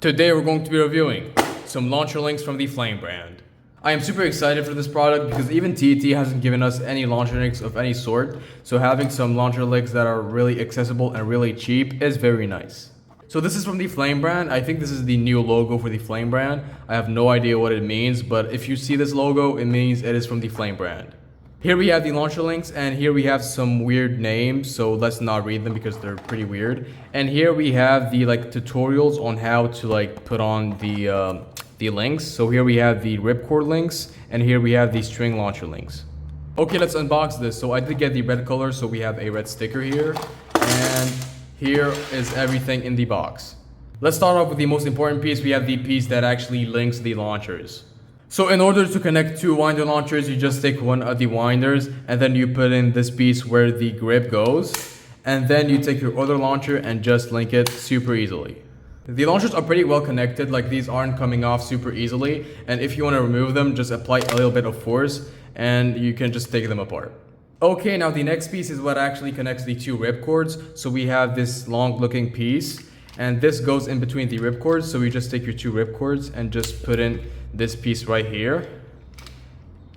Today we're going to be reviewing some launcher links from the Flame brand. I am super excited for this product because even TT hasn't given us any launcher links of any sort, so having some launcher links that are really accessible and really cheap is very nice. So this is from the Flame brand. I think this is the new logo for the Flame brand. I have no idea what it means, but if you see this logo, it means it is from the Flame brand. Here we have the launcher links, and here we have some weird names, so let's not read them because they're pretty weird. And here we have the tutorials on how to put on the links. So here we have the ripcord links, and here we have the string launcher links. Okay, let's unbox this. So I did get the red color, so we have a red sticker here, and here is everything in the box. Let's start off with the most important piece. We have the piece that actually links the launchers. So in order to connect two winder launchers, you just take one of the winders and then you put in this piece where the grip goes, and then you take your other launcher and just link it super easily. The launchers are pretty well connected, like these aren't coming off super easily, and if you want to remove them, just apply a little bit of force and you can just take them apart. Okay, now the next piece is what actually connects the two ripcords. So we have this long looking piece, and this goes in between the ripcords. So you just take your two ripcords and just put in this piece right here,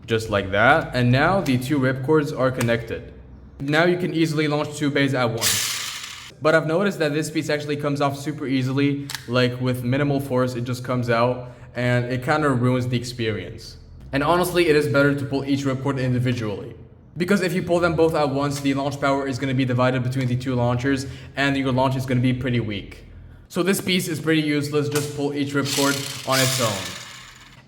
just like that. And now the two ripcords are connected. Now you can easily launch two bays at once. But I've noticed that this piece actually comes off super easily, like with minimal force, it just comes out, and it kind of ruins the experience. And honestly, it is better to pull each ripcord individually, because if you pull them both at once, the launch power is going to be divided between the two launchers, and your launch is going to be pretty weak. So this piece is pretty useless, just pull each ripcord on its own.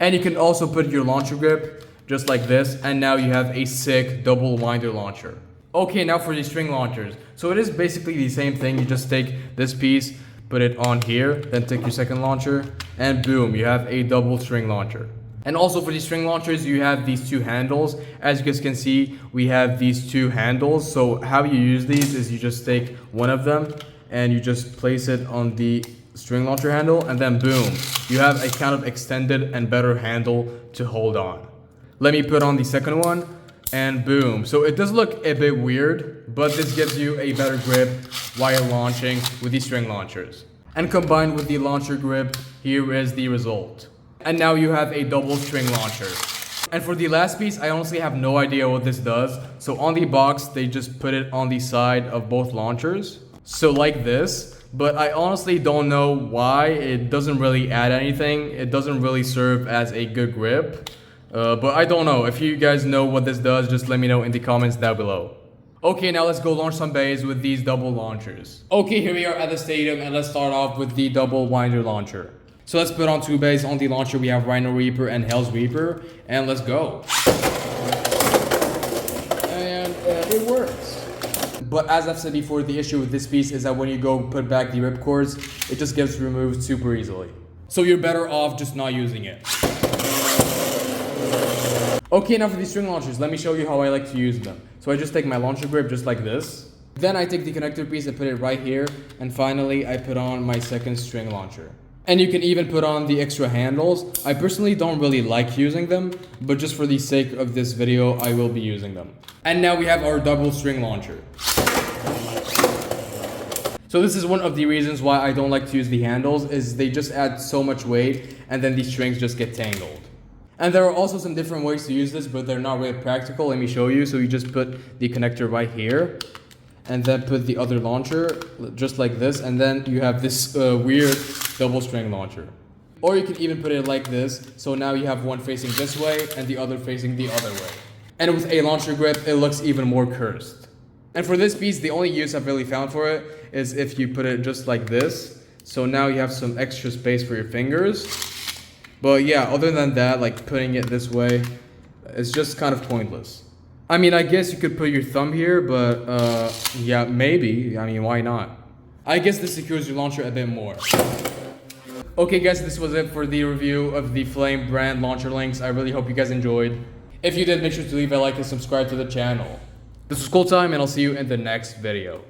And you can also put your launcher grip just like this, and now you have a sick double winder launcher. Okay, now for the string launchers. So it is basically the same thing. You just take this piece, put it on here, then take your second launcher, and boom, you have a double string launcher. And also for the string launchers, you have these two handles. As you guys can see, we have these two handles. So how you use these is you just take one of them and you just place it on the string launcher handle, and then boom, you have a kind of extended and better handle to hold on. Let me put on the second one, and boom. So it does look a bit weird, but this gives you a better grip while launching with the string launchers. And combined with the launcher grip, here is the result. And now you have a double string launcher. And for the last piece, I honestly have no idea what this does. So on the box, they just put it on the side of both launchers, so like this. But I honestly don't know why. It doesn't really add anything. It doesn't really serve as a good grip. But I don't know. If you guys know what this does, just let me know in the comments down below. Okay, now let's go launch some bays with these double launchers. Okay, here we are at the stadium, and let's start off with the double winder launcher. So let's put on two bays. On the launcher, we have Rhino Reaper and Hell's Reaper, and let's go. And it works. But as I've said before, the issue with this piece is that when you go put back the ripcords, it just gets removed super easily. So you're better off just not using it. Okay, now for the string launchers, let me show you how I like to use them. So I just take my launcher grip just like this. Then I take the connector piece and put it right here. And finally, I put on my second string launcher. And you can even put on the extra handles. I personally don't really like using them, but just for the sake of this video, I will be using them. And now we have our double string launcher. So this is one of the reasons why I don't like to use the handles, is they just add so much weight and then the strings just get tangled. And there are also some different ways to use this, but they're not really practical. Let me show you. So you just put the connector right here, and then put the other launcher just like this, and then you have this weird double string launcher. Or you can even put it like this, so now you have one facing this way and the other facing the other way. And with a launcher grip, it looks even more cursed. And for this piece, the only use I've really found for it is if you put it just like this. So now you have some extra space for your fingers. But yeah, other than that, like putting it this way, it's just kind of pointless. I mean, I guess you could put your thumb here, but yeah, maybe. I mean, why not? I guess this secures your launcher a bit more. Okay guys, this was it for the review of the Flame brand launcher links. I really hope you guys enjoyed. If you did, make sure to leave a like and subscribe to the channel. This was Cool Time, and I'll see you in the next video.